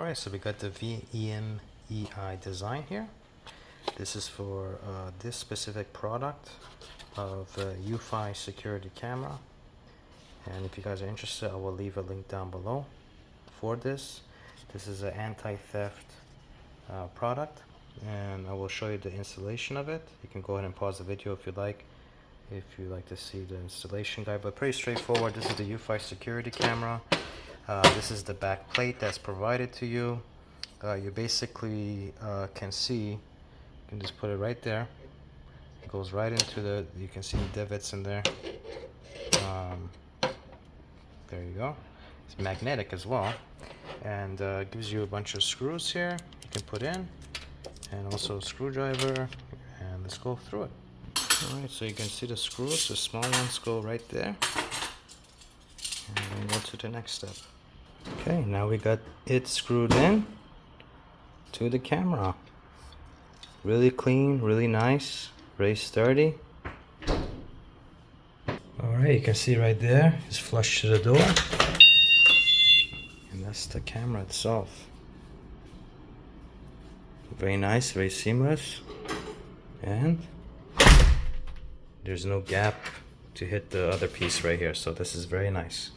Alright, so we got the VMEI design here. This is for this specific product of UFI security camera. And if you guys are interested, I will leave a link down below for this. This is an anti-theft product, and I will show you the installation of it. You can go ahead and pause the video if you like to see the installation guide, but pretty straightforward. This is the UFI security camera. This is the back plate that's provided to you. You basically can see, you can just put it right there. It goes right into the, you can see the divots in there. There you go. It's magnetic as well, and gives you a bunch of screws here you can put in, and also a screwdriver, and let's go through it. Alright, so you can see the screws. The small ones go right there, and then go to the next step. Okay, now we got it screwed in to the camera. Really clean, really nice, very sturdy. Alright, you can see right there, it's flush to the door. And that's the camera itself. Very nice, very seamless. And there's no gap to hit the other piece right here, so this is very nice.